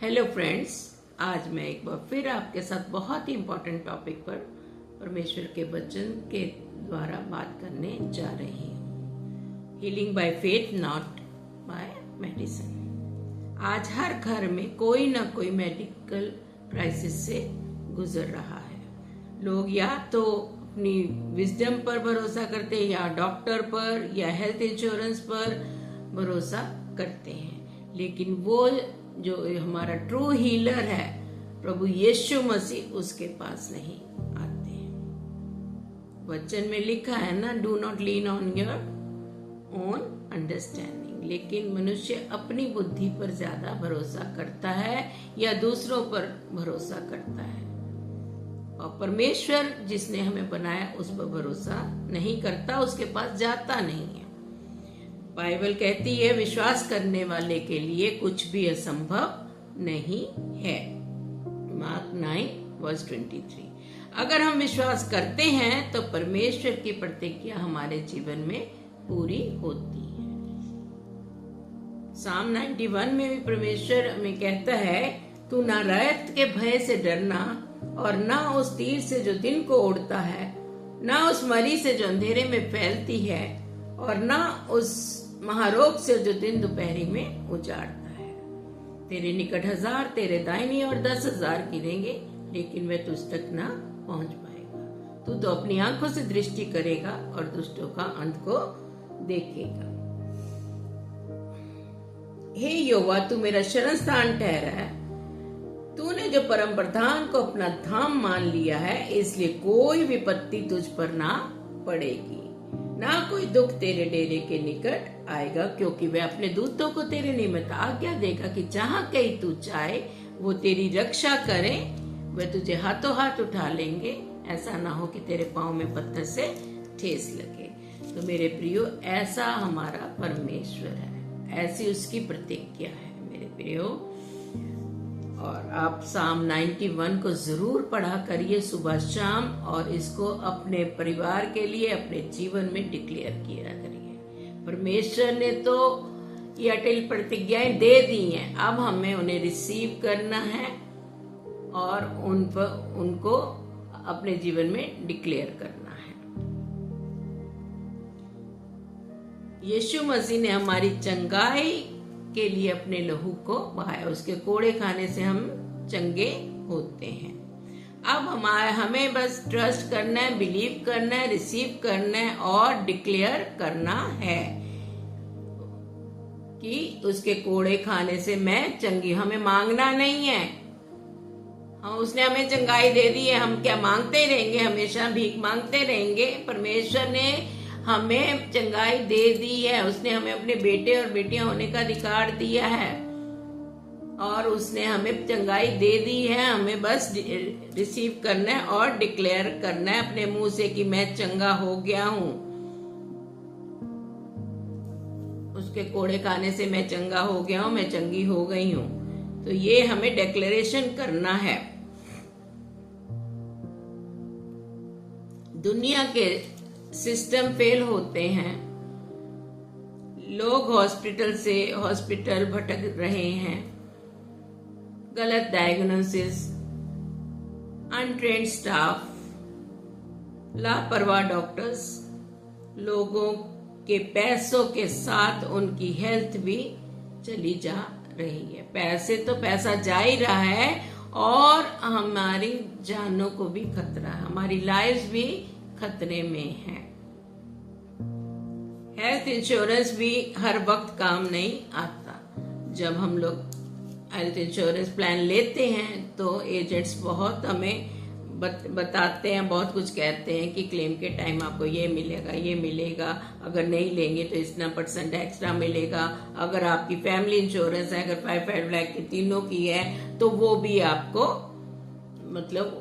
Hello friends, आज मैं एक बार फिर आपके साथ बहुत ही इम्पोर्टेंट टॉपिक पर परमेश्वर के वचन के द्वारा बात करने जा रही हूँ। Healing by faith, not by medicine. आज हर घर में कोई ना कोई मेडिकल क्राइसिस से गुजर रहा है। लोग या तो अपनी विजडम पर भरोसा करते हैं, या डॉक्टर पर, या हेल्थ इंश्योरेंस पर भरोसा करते हैं, लेकिन वो जो हमारा ट्रू हीलर है प्रभु यीशु मसीह, उसके पास नहीं आते हैं। वचन में लिखा है ना, do not lean on your own understanding. लेकिन मनुष्य अपनी बुद्धि पर ज्यादा भरोसा करता है या दूसरों पर भरोसा करता है, और परमेश्वर जिसने हमें बनाया उस पर भरोसा नहीं करता, उसके पास जाता नहीं है। बाइबल कहती है विश्वास करने वाले के लिए कुछ भी असंभव नहीं है। मार्क 9:23। अगर हम विश्वास करते हैं तो परमेश्वर की प्रतिज्ञा हमारे जीवन में पूरी होती है। साम 91 में भी परमेश्वर हमें कहता है, तू ना रात के भय से डरना, और ना उस तीर से जो दिन को उड़ता है, ना उस मरी से जो अंधेरे में फैलती है, और ना उस महारोग से जो दिन दोपहरी में उजाड़ता है। तेरे निकट 1000 तेरे दाहिनी और 10,000 गिरेंगे, लेकिन वह तुझ तक ना पहुंच पाएगा। तू तो अपनी आंखों से दृष्टि करेगा और दुष्टों का अंत को देखेगा। हे यहोवा, तू मेरा शरण स्थान ठहरा है। तूने जो परम प्रधान को अपना धाम मान लिया है, इसलिए कोई विपत्ति तुझ पर ना पड़ेगी, ना कोई दुख तेरे डेरे के निकट आएगा, क्योंकि वह अपने दूतों को तेरे निमित्त आज्ञा देगा कि जहाँ कहीं तू चाहे वो तेरी रक्षा करें। वह तुझे हाथों हाथ उठा लेंगे, ऐसा ना हो कि तेरे पांव में पत्थर से ठेस लगे। तो मेरे प्रियो, ऐसा हमारा परमेश्वर है, ऐसी उसकी प्रतिज्ञा है मेरे प्रियो। और आप साम 91 को जरूर पढ़ा करिए सुबह शाम, और इसको अपने परिवार के लिए, अपने जीवन में डिक्लेयर किया करिए। परमेश्वर ने तो ये अटल प्रतिज्ञाएं दे दी हैं, अब हमें उन्हें रिसीव करना है और उनको अपने जीवन में डिक्लेयर करना है। यीशु मसीह ने हमारी चंगाई के लिए अपने लहू को बहाया, उसके कोड़े खाने से हम चंगे होते हैं। अब हमें बस ट्रस्ट करना है, बिलीव करना है, रिसीव करना है और डिक्लेयर करना है कि उसके कोड़े खाने से मैं चंगी। हमें मांगना नहीं है, हाँ, उसने हमें चंगाई दे दी है। हम क्या मांगते रहेंगे? हमेशा भीख मांगते रहेंगे? परमेश्वर ने हमें चंगाई दे दी है, उसने हमें अपने बेटे और बेटियां होने का अधिकार दिया है, और उसने हमें चंगाई दे दी है। हमें बस रिसीव करना है और डिक्लेयर करना है अपने मुंह से कि मैं चंगा हो गया हूं, उसके कोड़े खाने से मैं चंगा हो गया हूं, मैं चंगी हो गई हूं। तो ये हमें डिक्लेरेशन करना है। दुनिया के सिस्टम फेल होते हैं, लोग हॉस्पिटल से हॉस्पिटल भटक रहे हैं, गलत डायग्नोसिस, अनट्रेन्ड स्टाफ, लापरवाह डॉक्टर्स, लोगों के पैसों के साथ उनकी हेल्थ भी चली जा रही है। पैसे तो पैसा जा ही रहा है, और हमारी जानों को भी खतरा है, हमारी लाइफ भी खतरे में है। हेल्थ इंश्योरेंस भी हर वक्त काम नहीं आता। जब हम लोग हेल्थ इंश्योरेंस प्लान लेते हैं तो एजेंट्स बहुत हमें बताते हैं, बहुत कुछ कहते हैं कि क्लेम के टाइम आपको ये मिलेगा, ये मिलेगा, अगर नहीं लेंगे तो इतना % एक्स्ट्रा मिलेगा। अगर आपकी फैमिली इंश्योरेंस है, अगर 5 लाख की तीनों की है, तो वो भी आपको, मतलब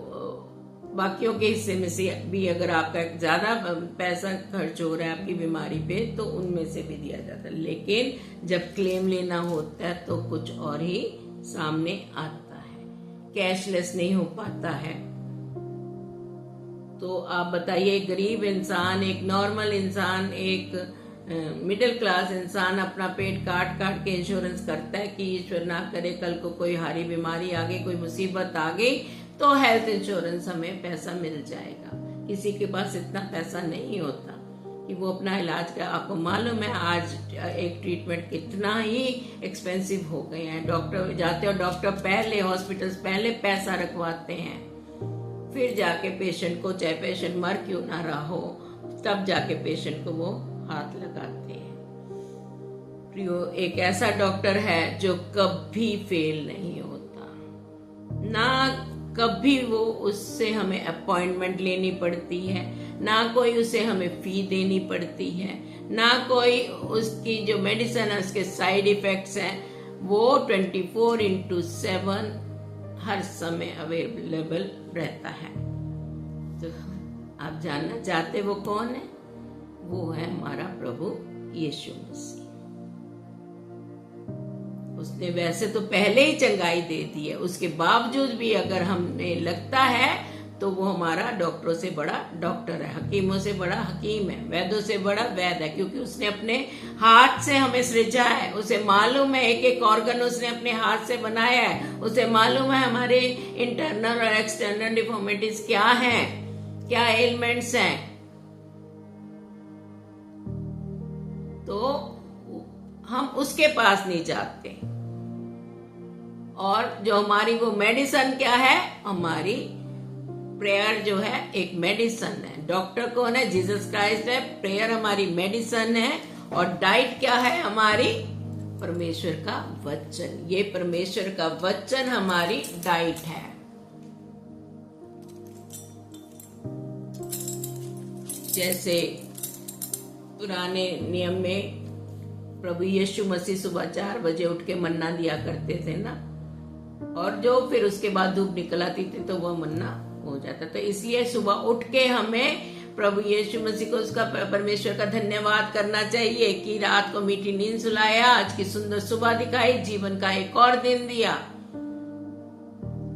बाकियों के हिस्से में से भी, अगर आपका ज्यादा पैसा खर्च हो रहा है आपकी बीमारी पे, तो उनमें से भी दिया जाता है। लेकिन जब क्लेम लेना होता है तो कुछ और ही सामने आता है, कैशलेस नहीं हो पाता है। तो आप बताइए, एक गरीब इंसान, एक नॉर्मल इंसान, एक मिडिल क्लास इंसान अपना पेट काट काट के इंश्योरेंस करता है कि ईश्वर ना करे कल को कोई हारी बीमारी आ गई, कोई मुसीबत आ गई तो हेल्थ इंश्योरेंस हमें पैसा मिल जाएगा। किसी के पास इतना पैसा नहीं होता कि वो अपना इलाज का। आपको मालूम है आज एक ट्रीटमेंट कितना ही एक्सपेंसिव हो गए हैं। डॉक्टर जाते हो, डॉक्टर पहले हॉस्पिटल्स पहले पैसा रखवाते हैं, फिर जाके पेशेंट को, चाहे पेशेंट मर क्यों ना रहा हो, तब जाके पेशेंट को वो हाथ लगाते हैं। प्रियो एक ऐसा डॉक्टर है जो कभी फेल नहीं होता, ना कभी वो उससे हमें अपॉइंटमेंट लेनी पड़ती है, ना कोई उसे हमें फी देनी पड़ती है, ना कोई उसकी जो मेडिसिन है उसके साइड इफेक्ट्स हैं, वो 24/7 हर समय अवेलेबल रहता है। तो आप जानना चाहते वो कौन है? वो है हमारा प्रभु यीशु मसीह। उसने वैसे तो पहले ही चंगाई दे दी है, उसके बावजूद भी अगर हमें लगता है तो वो हमारा डॉक्टरों से बड़ा डॉक्टर है, हकीमों से बड़ा हकीम है, वैद्यों से बड़ा वैद्य है, क्योंकि उसने अपने हाथ से हमें सृजा है। उसे मालूम है एक एक ऑर्गन उसने अपने हाथ से बनाया है। उसे मालूम है हमारे इंटरनल और एक्सटर्नल डिफॉर्मिटीज क्या हैं, क्या एलिमेंट्स हैं। तो हम उसके पास नहीं जाते। और जो हमारी वो मेडिसिन क्या है, हमारी प्रेयर जो है एक मेडिसिन है। डॉक्टर कौन है? जीसस क्राइस्ट है। प्रेयर हमारी मेडिसिन है। और डाइट क्या है हमारी? परमेश्वर का वचन। ये परमेश्वर का वचन हमारी डाइट है। जैसे पुराने नियम में प्रभु यीशु मसीह सुबह 4 बजे उठ के मन्ना दिया करते थे ना, और जो फिर उसके बाद धूप निकल आती थी तो वह मन्ना हो जाता। तो इसलिए सुबह उठ के हमें प्रभु यीशु मसीह को, उसका परमेश्वर का धन्यवाद करना चाहिए कि रात को मीठी नींद सुलाया, आज की सुंदर सुबह दिखाई, जीवन का एक और दिन दिया।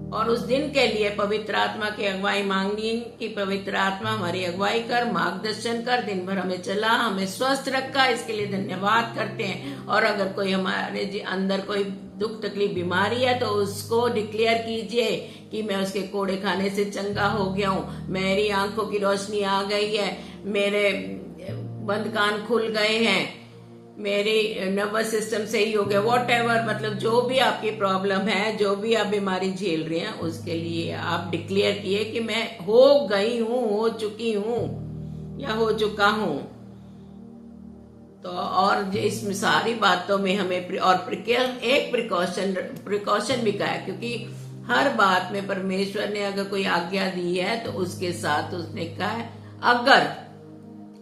और उस दिन के लिए पवित्र आत्मा की अगुवाई मांगनी कि पवित्र आत्मा हमारी अगुवाई कर, मार्गदर्शन कर, दिन भर हमें चला, हमें स्वस्थ रखा, इसके लिए धन्यवाद करते हैं। और अगर कोई हमारे अंदर कोई दुख तकलीफ बीमारी है तो उसको डिक्लेयर कीजिए कि मैं उसके कोड़े खाने से चंगा हो गया हूँ, मेरी आंखों की रोशनी आ गई है, मेरे बंद कान खुल गए हैं, मेरी नर्वस सिस्टम सही हो गया, वॉट एवर, मतलब जो भी आपकी प्रॉब्लम है, जो भी आप बीमारी झेल रहे हैं, उसके लिए आप डिक्लेयर किए कि मैं हो गई हूँ, हो चुकी हूँ या हो चुका हूँ। तो और इस सारी बातों में हमें और एक प्रिकॉशन भी कहा है, क्योंकि हर बात में परमेश्वर ने अगर कोई आज्ञा दी है तो उसके साथ उसने कहा है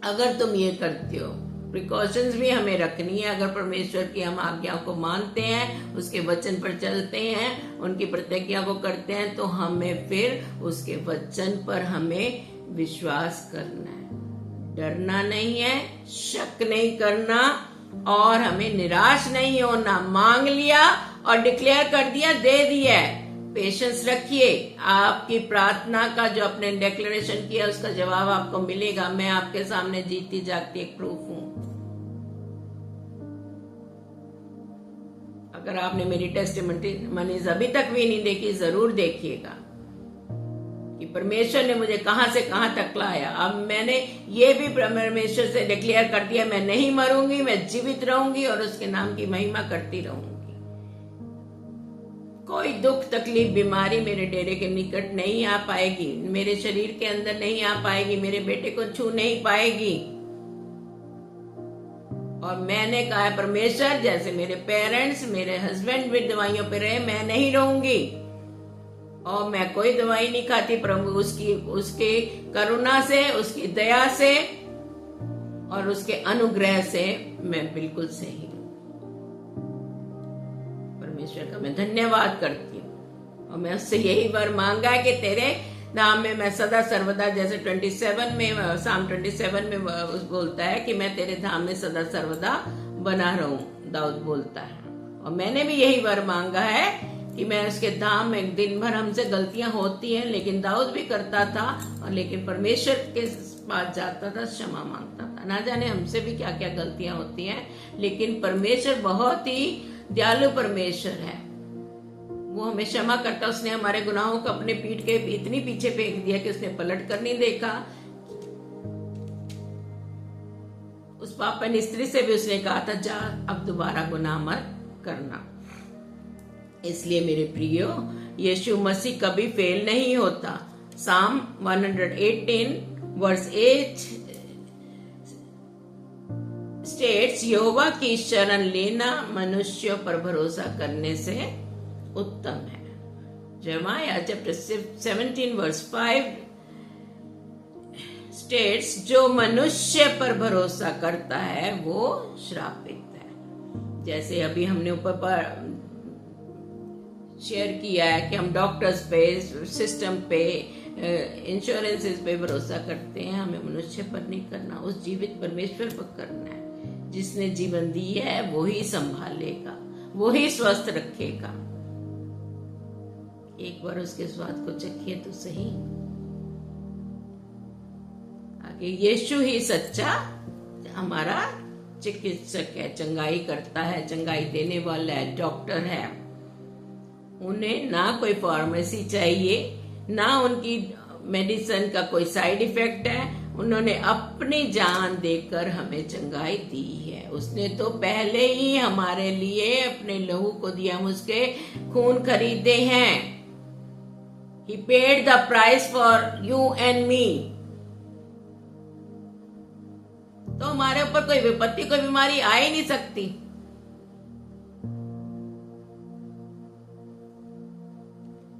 अगर तुम ये करते हो, प्रिकॉशंस भी हमें रखनी है। अगर परमेश्वर की हम आज्ञाओं को मानते हैं, उसके वचन पर चलते हैं, उनकी प्रतिज्ञा को करते हैं, तो हमें फिर उसके वचन पर हमें विश्वास करना है, डरना नहीं है, शक नहीं करना, और हमें निराश नहीं होना। मांग लिया और डिक्लेयर कर दिया, दे दिया। पेशेंस रखिए, आपकी प्रार्थना का जो आपने डिक्लेरेशन किया उसका जवाब आपको मिलेगा। मैं आपके सामने जीती जागती एक प्रूफ हूं। अगर आपने मेरी टेस्टिमनीज अभी तक भी नहीं देखी, जरूर देखिएगा कि परमेश्वर ने मुझे कहां से कहां तक लाया। अब मैंने ये भी परमेश्वर से डिक्लेयर कर दिया, मैं नहीं मरूंगी, मैं जीवित रहूंगी और उसके नाम की महिमा करती रहूंगी। कोई दुख तकलीफ बीमारी मेरे डेरे के निकट नहीं आ पाएगी, मेरे शरीर के अंदर नहीं आ पाएगी, मेरे बेटे को छू नहीं पाएगी। और मैंने कहा है परमेश्वर, जैसे मेरे पेरेंट्स, मेरे हस्बैंड भी दवाइयों पे रहे, मैं नहीं रहूंगी। और मैं कोई दवाई नहीं खाती, प्रभु उसकी करुणा से, उसकी दया से और उसके अनुग्रह से मैं बिल्कुल सही हूं। परमेश्वर का मैं धन्यवाद करती हूँ। और मैं उससे यही वर मांगा है कि तेरे नाम में मैं सदा सर्वदा, जैसे 27 में, साम 27 में बोलता है कि मैं तेरे धाम में सदा सर्वदा बना रहूं, दाऊद बोलता है। और मैंने भी यही वर मांगा है कि मैं उसके धाम में, दिन भर हमसे गलतियां होती हैं, लेकिन दाऊद भी करता था, और लेकिन परमेश्वर के पास जाता था, क्षमा मांगता था। ना जाने हमसे भी क्या क्या गलतियां होती हैं, लेकिन परमेश्वर बहुत ही दयालु परमेश्वर है, वो हमें क्षमा करता। उसने हमारे गुनाहों को अपने पीठ के इतनी पीछे फेंक दिया कि उसने पलट कर नहीं देखा। उस पापन स्त्री से भी उसने कहा था, जा अब दोबारा गुनाह मत करना। इसलिए मेरे प्रियो, यीशु मसीह कभी फेल नहीं होता। साम 118 वर्स 8 स्टेट्स, यहोवा की शरण लेना मनुष्यों पर भरोसा करने से उत्तम है। जर्माया चैप्टर 17 वर्स 5 स्टेट्स, जो मनुष्य पर भरोसा करता है वो श्रापित है। जैसे अभी हमने ऊपर शेयर किया है कि हम डॉक्टर्स पे, सिस्टम पे, इंश्योरेंसेस पे भरोसा करते हैं, हमें मनुष्य पर नहीं करना, उस जीवित परमेश्वर पर करना है। जिसने जीवन दी है वो ही संभालेगा, वो ही स्वस्थ रखेगा। एक बार उसके स्वाद को चखिए तो सही। आगे, यीशु ही सच्चा हमारा चिकित्सक है, चंगाई करता है, चंगाई देने वाला है, डॉक्टर है। उन्हें ना कोई फार्मेसी चाहिए, ना उनकी मेडिसिन का कोई साइड इफेक्ट है। उन्होंने अपनी जान देकर हमें चंगाई दी है। उसने तो पहले ही हमारे लिए अपने लहू को दिया, हम उसके खून खरीदे हैं। He paid the price for you and me। तो हमारे ऊपर कोई विपत्ति, कोई बीमारी आ ही नहीं सकती।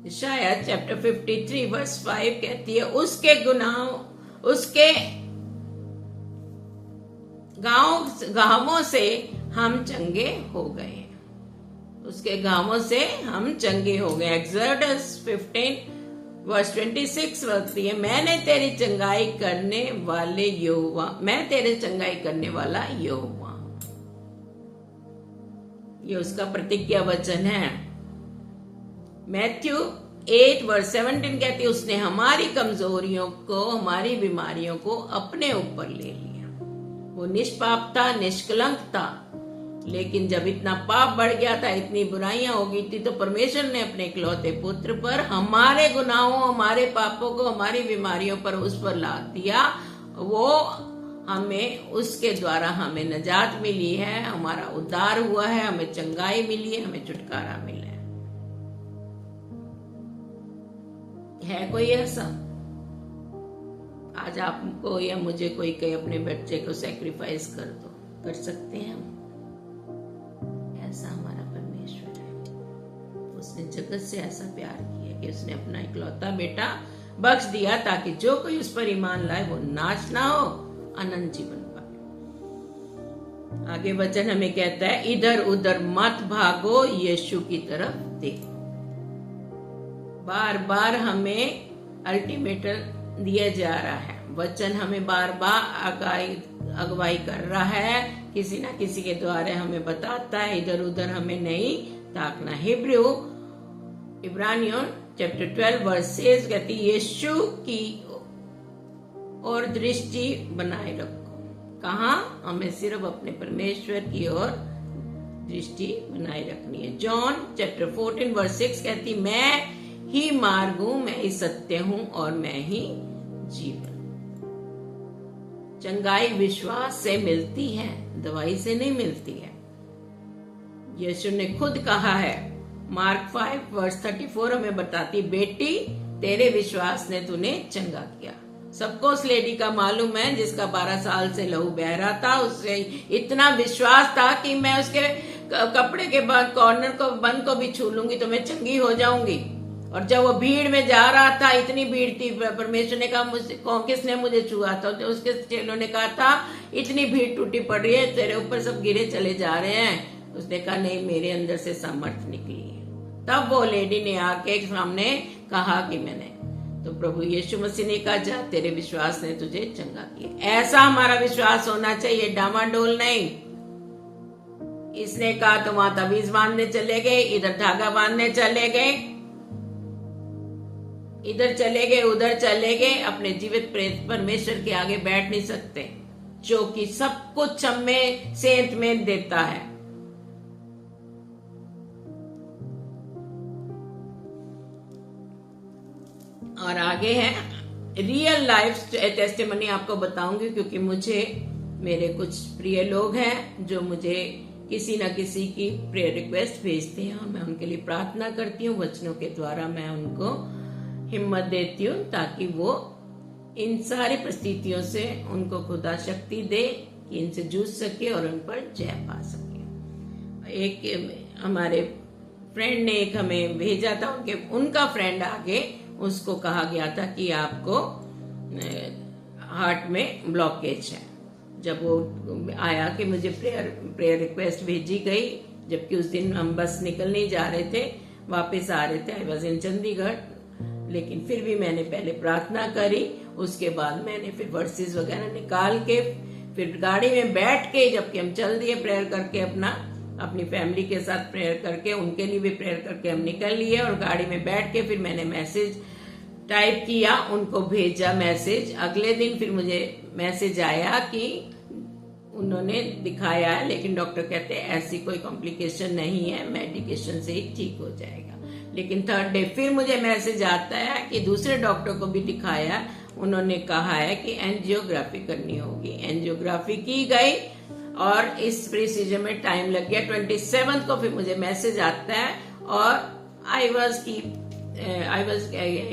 यशायाह चैप्टर 53 वर्स 5 कहती है, उसके गुनाहों, उसके घावों से हम चंगे हो गए, उसके घावों से हम चंगे हो गए। एक्सोडस 15 वर्स 26 बोलती है, मैंने तेरी चंगाई करने वाले यहोवा, मैं तेरे चंगाई करने वाला यहोवा हूं। ये उसका प्रतिज्ञा वचन है। मैथ्यू 8 वर्स 17 कहती है, उसने हमारी कमजोरियों को, हमारी बीमारियों को अपने ऊपर ले लिया। वो निष्पाप था, निष्कलंक था, लेकिन जब इतना पाप बढ़ गया था, इतनी बुराइयां हो गई थी, तो परमेश्वर ने अपने इकलौते पुत्र पर हमारे गुनाहों, हमारे पापों को, हमारी बीमारियों पर उस पर लाद दिया। वो हमें, उसके द्वारा हमें नजात मिली है, हमारा उद्धार हुआ है, हमें चंगाई मिली है, हमें छुटकारा मिला है। कोई ऐसा आज आपको या मुझे कोई कहे अपने बच्चे को सैक्रिफाइस कर दो, कर सकते हैं हम? ऐसा हमारा परमेश्वर है। उसने जगत से ऐसा प्यार किया कि उसने अपना इकलौता बेटा बख्श दिया, ताकि जो कोई उस पर ईमान लाए वो नाश ना हो, अनंत जीवन पाए। आगे वचन हमें कहता है, इधर उधर मत भागो, यीशु की तरफ देखो। बार बार हमें अल्टीमेटम दिया जा रहा है। वचन हमें बार बार अगुवाई कर रहा है, किसी ना किसी के द्वारा हमें बताता है, इधर उधर हमें नहीं ताकना। इब्रानियों चैप्टर 12 वर्स 6 कहती, यीशु की ओर दृष्टि बनाए रखो। कहाँ? हमें सिर्फ अपने परमेश्वर की ओर दृष्टि बनाए रखनी है। जॉन चैप्टर 14 वर्स 6 कहती, मैं ही मार्ग हूं, मैं ही सत्य हूं और मैं ही जीवन। चंगाई विश्वास से मिलती है, दवाई से नहीं मिलती है। यीशु ने खुद कहा है, मार्क 5 वर्स 34 हमें बताती, बेटी तेरे विश्वास ने तूने चंगा किया। सबको उस लेडी का मालूम है जिसका 12 साल से लहू बह रहा था। उससे इतना विश्वास था कि मैं उसके कपड़े के बाद कॉर्नर को, बंद को भी छू लूंगी तो मैं चंगी हो जाऊंगी। और जब वो भीड़ में जा रहा था, इतनी भीड़ थी, परमेश्वर ने कहा, मुझसे किसने मुझे छुआ था? तो उसके चेलों ने कहा था, इतनी भीड़ टूटी पड़ रही है, तेरे ऊपर सब गिरे चले जा रहे हैं। उसने कहा, नहीं, मेरे अंदर से सामर्थ निकली है। तब वो लेडी ने आके सामने कहा कि मैंने, तो प्रभु यीशु मसीह ने कहा, जा, तेरे विश्वास ने तुझे चंगा किया। ऐसा हमारा विश्वास होना चाहिए, डामाडोल नहीं। इसने कहा तो वहां तवीज बांधने चले गए, इधर धागा बांधने चले गए। इधर चले गए उधर चले गए, अपने जीवित प्रेत परमेश्वर के आगे बैठ नहीं सकते, जो कि सब कुछ हमें सेंत में देता है। और आगे है रियल लाइफ टेस्टिमनी आपको बताऊंगी, क्योंकि मुझे मेरे कुछ प्रिय लोग हैं जो मुझे किसी न किसी की प्रेयर रिक्वेस्ट भेजते हैं और मैं उनके लिए प्रार्थना करती हूँ। वचनों के द्वारा मैं उनको हिम्मत देती हूँ ताकि वो इन सारी परिस्थितियों से उनको खुदा शक्ति दे कि इनसे जूझ सके और उन पर जय पा सके। एक हमारे फ्रेंड ने एक हमें भेजा था, उनका फ्रेंड आगे उसको कहा गया था कि आपको हार्ट में ब्लॉकेज है। जब वो आया कि मुझे प्रेयर रिक्वेस्ट भेजी गई, जबकि उस दिन हम बस निकल नहीं जा रहे थे, वापस आ रहे थे, आई वॉज इन चंडीगढ़, लेकिन फिर भी मैंने पहले प्रार्थना करी, उसके बाद मैंने फिर वर्सेस वगैरह निकाल के फिर गाड़ी में बैठ के, जबकि हम चल दिए प्रेयर करके, अपनी फैमिली के साथ प्रेयर करके, उनके लिए भी प्रेयर करके हम निकल लिए, और गाड़ी में बैठ के फिर मैंने मैसेज टाइप किया, उनको भेजा मैसेज। अगले दिन फिर मुझे मैसेज आया कि उन्होंने दिखाया है, लेकिन डॉक्टर कहते हैं ऐसी कोई कॉम्प्लिकेशन नहीं है, मेडिकेशन से ही ठीक हो जाएगा। लेकिन थर्ड डे फिर मुझे मैसेज आता है कि दूसरे डॉक्टर को भी दिखाया, उन्होंने कहा है कि एंजियोग्राफी करनी होगी। एंजियोग्राफी की गई और इस प्रोसीजर में टाइम लग गया। 27 को फिर मुझे मैसेज आता है और I was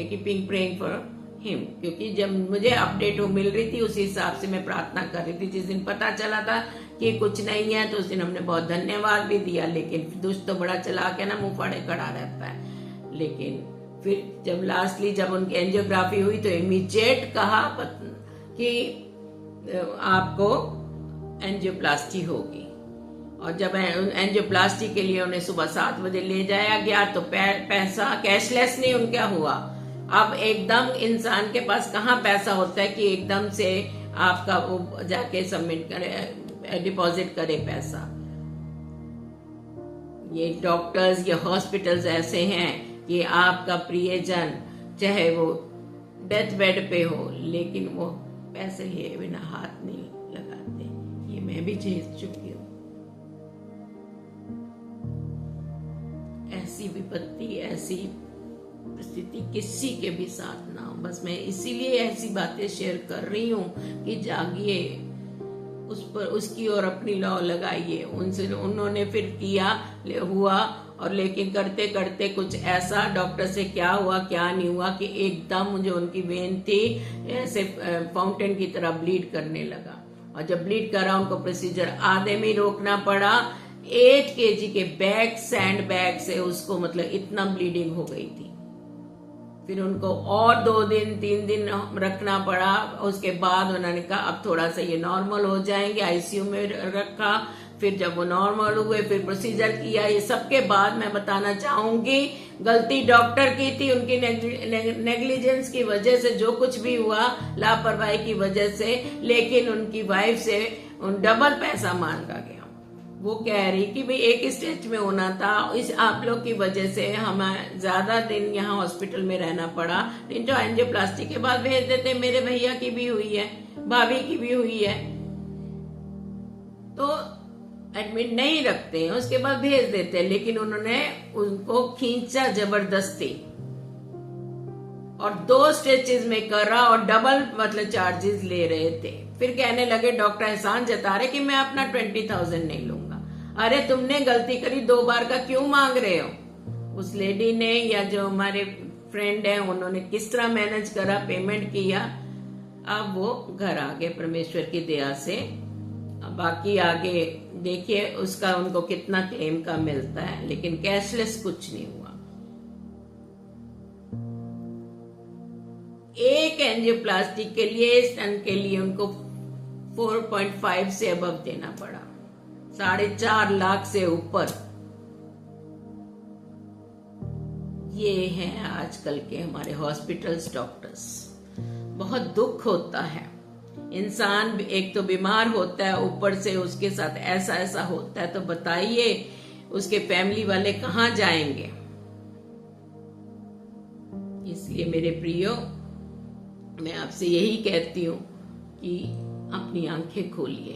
keeping praying for him, क्योंकि जब मुझे अपडेट मिल रही थी उसी हिसाब से मैं प्रार्थना कर रही थी। जिस दिन पता चला था कि कुछ नहीं है तो उस दिन हमने बहुत धन्यवाद भी दिया, लेकिन दुष्ट तो बड़ा चला के ना मुंह फाड़े खड़ा रहता है। लेकिन फिर जब लास्टली जब उनकी एंजियोग्राफी हुई तो इमीडिएट कहा कि आपको एंजियोप्लास्टी होगी, और जब एंजियोप्लास्टी के लिए उन्हें सुबह 7 बजे ले जाया गया तो पैसा कैशलेस नहीं उनका हुआ। अब एकदम इंसान के पास कहाँ पैसा होता है कि एकदम से आपका वो जाके सबमिट करे, डिपॉजिट करे पैसा। ये डॉक्टर्स, ये हॉस्पिटल्स ऐसे हैं कि आपका प्रियजन चाहे वो डेथ बेड पे हो, लेकिन वो पैसे लिए बिना हाथ नहीं लगाते। ये मैं भी झेल चुकी हूँ। ऐसी विपत्ति, ऐसी परिस्थिति किसी के भी साथ ना हो। बस मैं इसीलिए ऐसी बातें शेयर कर रही हूँ कि जागिए, उस पर उसकी और अपनी लौ लगाइए। उन्होंने फिर किया हुआ, और लेकिन करते करते कुछ ऐसा डॉक्टर से क्या हुआ क्या नहीं हुआ कि एकदम मुझे उनकी वेन थी ऐसे फाउंटेन की तरह ब्लीड करने लगा, और जब ब्लीड करा उनको प्रोसीजर आधे में रोकना पड़ा। 8 kg के बैग, सैंड बैग से उसको मतलब इतना ब्लीडिंग हो गई थी। फिर उनको और 2 दिन 3 दिन रखना पड़ा। उसके बाद उन्होंने कहा अब थोड़ा सा ये नॉर्मल हो जाएंगे, आईसीयू में रखा। फिर जब वो नॉर्मल हुए फिर प्रोसीजर किया। ये सबके बाद मैं बताना चाहूंगी गलती डॉक्टर की थी, उनकी नेग्लिजेंस की वजह से जो कुछ भी हुआ, लापरवाही की वजह से। लेकिन उनकी वाइफ से डबल पैसा मांगा गया। वो कह रही कि भाई एक स्टेज में होना था, इस आप लोग की वजह से हमें ज्यादा दिन यहाँ हॉस्पिटल में रहना पड़ा। लेकिन जो एंजियोप्लास्टी के बाद भेज देते, मेरे भैया की भी हुई है, भाभी की भी हुई है, तो एडमिट नहीं रखते हैं, उसके बाद भेज देते हैं। लेकिन उन्होंने उनको खींचा जबरदस्ती और 2 स्टेचेस में करा और डबल मतलब चार्जेस ले रहे थे। फिर कहने लगे, डॉक्टर एहसान जता रहे कि मैं अपना 20,000 नहीं लूंगा। अरे तुमने गलती करी, 2 बार का क्यों मांग रहे हो? उस लेडी ने या जो हमारे फ्रेंड है उन्होंने किस तरह मैनेज करा, पेमेंट किया। अब वो घर आ गए परमेश्वर की दया से। बाकी आगे देखिए उसका उनको कितना क्लेम का मिलता है, लेकिन कैशलेस कुछ नहीं हुआ। एक एंजियोप्लास्टी के लिए, स्टंट के लिए उनको 4.5 से अबव देना पड़ा, 4.5 लाख से ऊपर। ये हैं आजकल के हमारे हॉस्पिटल्स, डॉक्टर्स। बहुत दुख होता है। इंसान एक तो बीमार होता है, ऊपर से उसके साथ ऐसा ऐसा होता है, तो बताइए उसके फैमिली वाले कहाँ जाएंगे? इसलिए मेरे प्रियो, मैं आपसे यही कहती हूँ कि अपनी आंखें खोलिए।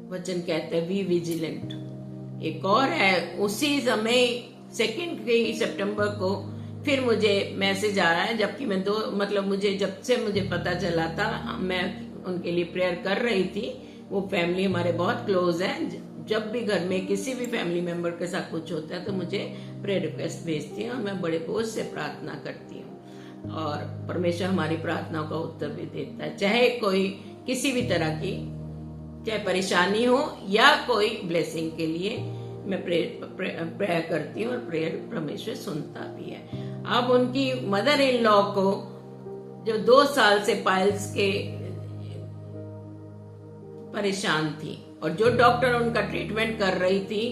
वचन कहता है वी विजिलेंट। एक और है, उसी समय 2 सितंबर को फिर मुझे मैसेज आ रहा है, जबकि मैं मुझे जब से मुझे पता चला था, मैं उनके लिए प्रेयर कर रही थी। वो फैमिली हमारे बहुत क्लोज है। जब भी घर में किसी भी फैमिली मेंबर के साथ कुछ होता है तो मुझे प्रेयर रिक्वेस्ट भेजती है और मैं बड़े बोझ से प्रार्थना करती हूँ, और परमेश्वर हमारी प्रार्थनाओं का उत्तर भी देता है। चाहे कोई किसी भी तरह की चाहे परेशानी हो या कोई ब्लेसिंग के लिए मैं प्रेयर करती हूँ, और प्रेयर परमेश्वर सुनता भी है। अब उनकी मदर इन लॉ को, जो 2 साल से पाइल्स के परेशान थी, और जो डॉक्टर उनका ट्रीटमेंट कर रही थी,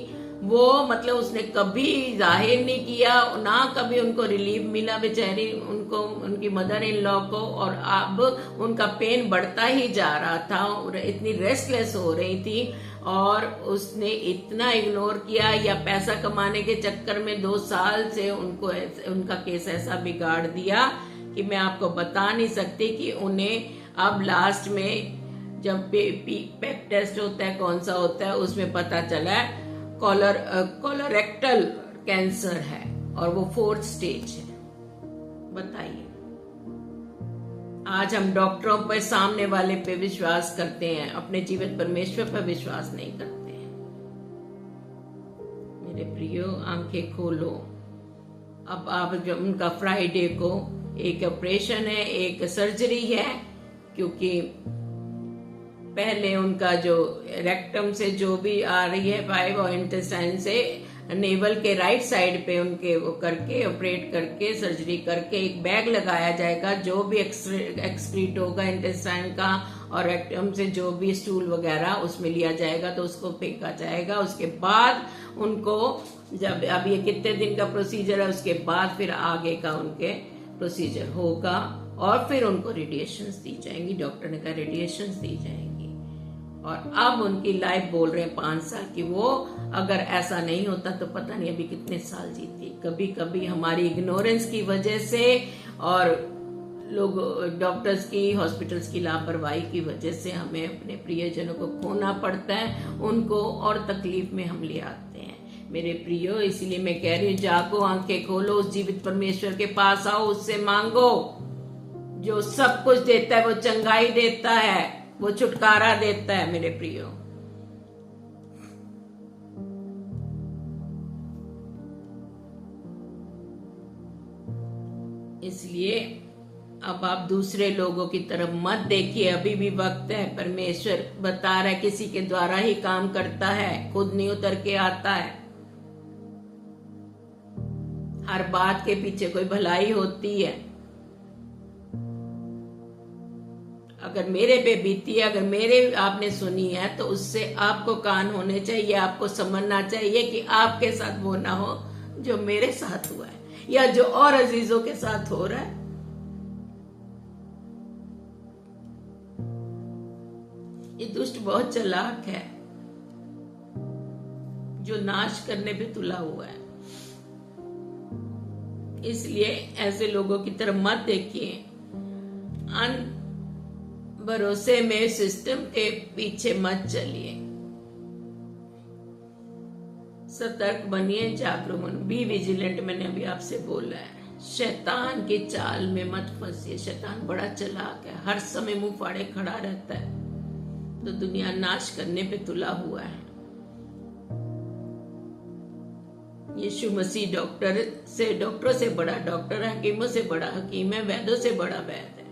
वो उसने कभी जाहिर नहीं किया, ना कभी उनको रिलीफ मिला बेचारी उनको, उनकी मदर इन लॉ को। और अब उनका पेन बढ़ता ही जा रहा था और इतनी रेस्टलेस हो रही थी, और उसने इतना इग्नोर किया या पैसा कमाने के चक्कर में 2 साल से उनका केस ऐसा बिगाड़ दिया कि मैं आपको बता नहीं सकती। कि उन्हें अब लास्ट में जब पेप टेस्ट होता है, कौन सा होता है, उसमें पता चला है कोलोरेक्टल कैंसर है, और वो 4th स्टेज है। बताइए, आज हम डॉक्टरों पर, सामने वाले पे विश्वास करते हैं, अपने जीवित परमेश्वर पर विश्वास नहीं करते हैं। मेरे प्रियो, आंखें खोलो। अब आप जब उनका फ्राइडे को एक ऑपरेशन है, एक सर्जरी है, क्योंकि पहले उनका जो रेक्टम से जो भी आ रही है पाइप और इंटेस्टाइन से नेवल के राइट साइड पे उनके वो करके ऑपरेट करके सर्जरी करके एक बैग लगाया जाएगा। जो भी एक्सक्रीट होगा इंटेस्टाइन का और रेक्टम से जो भी स्टूल वगैरह उसमें लिया जाएगा तो उसको फेंका जाएगा। उसके बाद उनको, जब अब ये कितने दिन का प्रोसीजर है, उसके बाद फिर आगे का उनके प्रोसीजर होगा और फिर उनको रेडिएशंस दी जाएंगी। डॉक्टर ने कहा रेडिएशंस दी जाएंगी। और अब उनकी लाइफ बोल रहे हैं 5 साल की। वो अगर ऐसा नहीं होता तो पता नहीं अभी कितने साल जीती। कभी कभी हमारी इग्नोरेंस की वजह से और लोग डॉक्टर्स की, हॉस्पिटल्स की लापरवाही की वजह से हमें अपने प्रियजनों को खोना पड़ता है, उनको और तकलीफ में हम ले आते हैं। मेरे प्रियो, इसीलिए मैं कह रही हूँ, जागो, आंखें खोलो, उस जीवित परमेश्वर के पास आओ, उससे मांगो। जो सब कुछ देता है, वो चंगाई देता है, वो छुटकारा देता है। मेरे प्रियो, इसलिए अब आप दूसरे लोगों की तरफ मत देखिए, अभी भी वक्त है। परमेश्वर बता रहा है किसी के द्वारा ही काम करता है, खुद नहीं उतर के आता है। हर बात के पीछे कोई भलाई होती है। अगर मेरे पे बीती है, अगर मेरे आपने सुनी है, तो उससे आपको कान होने चाहिए, आपको समझना चाहिए कि आपके साथ वो ना हो जो मेरे साथ हुआ है या जो और अजीजों के साथ हो रहा है। ये दुष्ट बहुत चालाक है, जो नाश करने पे तुला हुआ है। इसलिए ऐसे लोगों की तरफ मत देखिए। भरोसे में सिस्टम के पीछे मत चलिए। सतर्क बनिए, जागरूक बनिए, बी विजिलेंट। मैंने अभी आपसे बोला है, शैतान की चाल में मत फंसिए। शैतान बड़ा चालाक है, हर समय मुंह फाड़े खड़ा रहता है, तो दुनिया नाश करने पे तुला हुआ है। यीशु मसीह डॉक्टरों से बड़ा डॉक्टर है, हकीमों से बड़ा हकीम है, वैद्यों से बड़ा वैद्य है।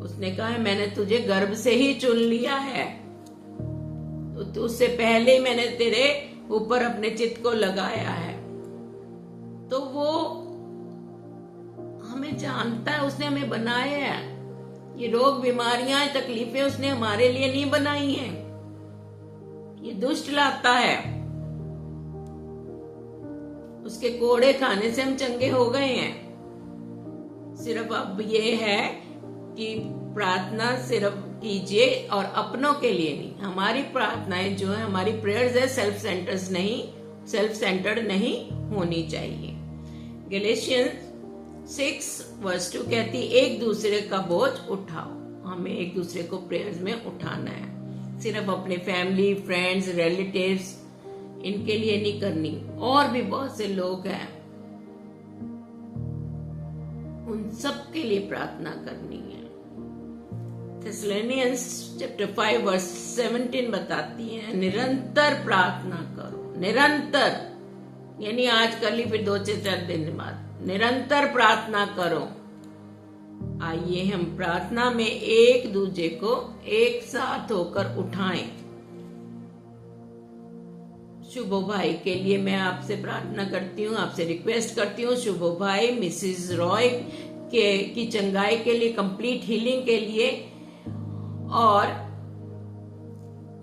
उसने कहा है, मैंने तुझे गर्भ से ही चुन लिया है, तो उससे पहले ही मैंने तेरे ऊपर अपने चित्त को लगाया है। तो वो हमें जानता है, उसने हमें बनाया है। ये रोग, बीमारियां, तकलीफें उसने हमारे लिए नहीं बनाई हैं। ये दुष्ट लाता है। उसके कोड़े खाने से हम चंगे हो गए हैं। सिर्फ अब ये है कि प्रार्थना सिर्फ कीजिए और अपनों के लिए नहीं। हमारी प्रार्थनाएं जो है, हमारी प्रेयर्स है, सेल्फ सेंटर्ड नहीं होनी चाहिए। गैलेशियंस 6 वर्स 2 कहती एक दूसरे का बोझ उठाओ। हमें एक दूसरे को प्रेयर्स में उठाना है, सिर्फ अपने फैमिली, फ्रेंड्स, रिलेटिव्स इनके लिए नहीं करनी, और भी बहुत से लोग हैं उन सब के लिए प्रार्थना करनी है। थेसलोनियंस चैप्टर 5 वर्स 17 बताती है निरंतर प्रार्थना करो। निरंतर यानी आज कर ली, फिर 2 से 4 दिन बाद निरंतर प्रार्थना करो। आइए हम प्रार्थना में एक दूसरे को एक साथ होकर उठाएं। शुभो भाई के लिए मैं आपसे प्रार्थना करती हूँ, आपसे रिक्वेस्ट करती हूँ। शुभो भाई मिसिस रॉय की चंगाई के लिए, कंप्लीट हीलिंग के लिए, और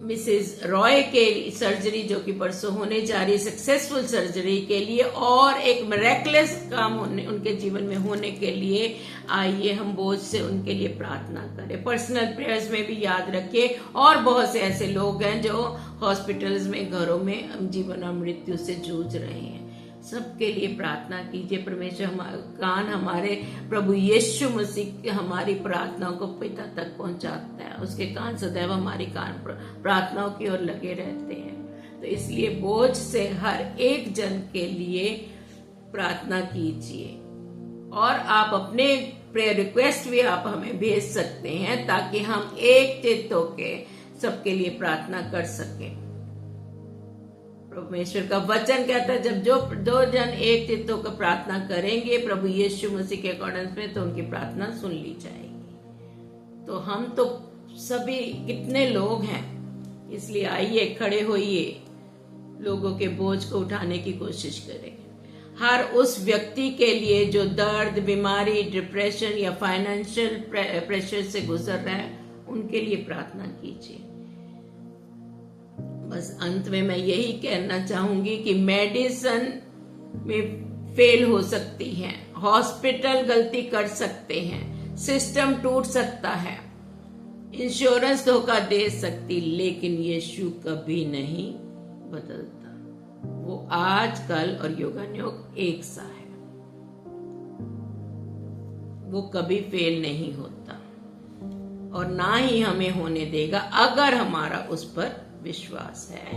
मिसिस रॉय के सर्जरी जो कि परसों होने जा रही है, सक्सेसफुल सर्जरी के लिए, और एक मिरेकलस काम उनके जीवन में होने के लिए आइए हम बोझ से उनके लिए प्रार्थना करें। पर्सनल प्रेयर्स में भी याद रखिए। और बहुत से ऐसे लोग हैं जो हॉस्पिटल्स में, घरों में जीवन और मृत्यु से जूझ रहे हैं। सबके लिए प्रार्थना कीजिए। परमेश्वर कान हमारे प्रभु यीशु मसीह हमारी प्रार्थनाओं को पिता तक पहुंचाता है। उसके कान सदैव हमारी प्रार्थनाओं की ओर लगे रहते हैं। तो इसलिए बोझ से हर एक जन के लिए प्रार्थना कीजिए, और आप अपने प्रेयर रिक्वेस्ट भी आप हमें भेज सकते हैं ताकि हम एक चित्त होकर सबके लिए प्रार्थना कर सकें। परमेश्वर का वचन कहता है जब जो 2 जन एक चित्त होकर प्रार्थना करेंगे प्रभु यीशु मसीह के अकॉर्डेंस में, तो उनकी प्रार्थना सुन ली जाएगी। तो हम तो सभी कितने लोग हैं, इसलिए आइए खड़े होइए, लोगों के बोझ को उठाने की कोशिश करें। हर उस व्यक्ति के लिए जो दर्द, बीमारी, डिप्रेशन या फाइनेंशियल प्रेशर से गुजर रहा है, उनके लिए प्रार्थना कीजिए। बस अंत में मैं यही कहना चाहूंगी कि मेडिसिन में फेल हो सकती है, हॉस्पिटल गलती कर सकते हैं, सिस्टम टूट सकता है, इंश्योरेंस धोखा दे सकती, लेकिन यीशु कभी नहीं बदलता। वो आज, कल और युगानुयुग एक सा है। वो कभी फेल नहीं होता और ना ही हमें होने देगा। अगर हमारा उस पर विश्वास है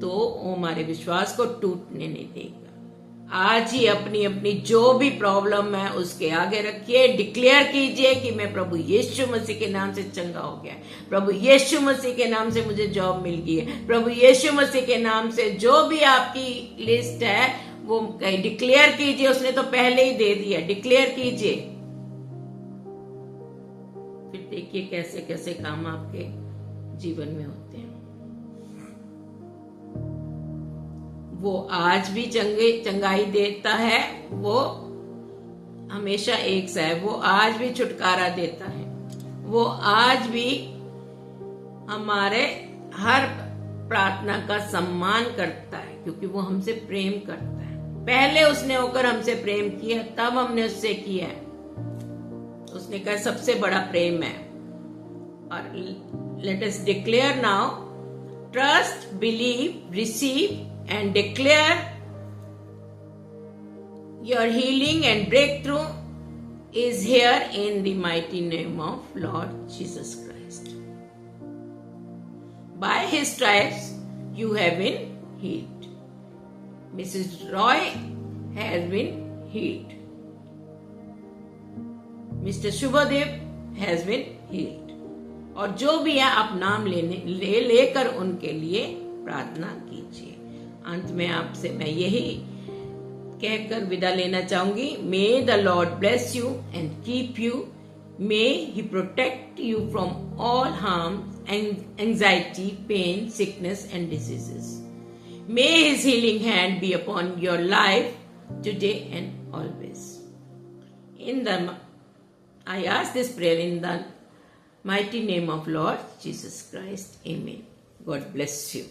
तो वो हमारे विश्वास को टूटने नहीं देगा। आज ही अपनी अपनी जो भी प्रॉब्लम है उसके आगे रखिए, डिक्लेयर कीजिए कि मैं प्रभु यीशु मसीह के नाम से चंगा हो गया, प्रभु यीशु मसीह के नाम से मुझे जॉब मिल गई है, प्रभु यीशु मसीह के नाम से जो भी आपकी लिस्ट है वो डिक्लेयर कीजिए। उसने तो पहले ही दे दिया, डिक्लेयर कीजिए, फिर देखिए कैसे कैसे काम आपके जीवन में होते हैं। वो आज भी चंगाई देता है, वो हमेशा एक सा है। वो आज भी छुटकारा देता है, वो आज भी हमारे हर प्रार्थना का सम्मान करता है, क्योंकि वो हमसे प्रेम करता है। पहले उसने होकर हमसे प्रेम किया, तब हमने उससे किया। उसने कहा सबसे बड़ा प्रेम है। और let us declare now, trust, believe, receive and declare your healing and breakthrough is here in the mighty name of Lord Jesus Christ. By his stripes you have been healed. Mrs. Roy has been healed. Mr. Shubhadev has been healed. और जो भी है आप नाम लेकर उनके लिए प्रार्थना कीजिए। अंत में आपसे मैं यही कहकर विदा लेना चाहूंगी, may the Lord bless you and keep you, may he protect you from all harm, anxiety, pain, sickness and diseases. May his healing hand be upon your life today and always. I ask this prayer in the mighty name of Lord Jesus Christ. Amen. God bless you.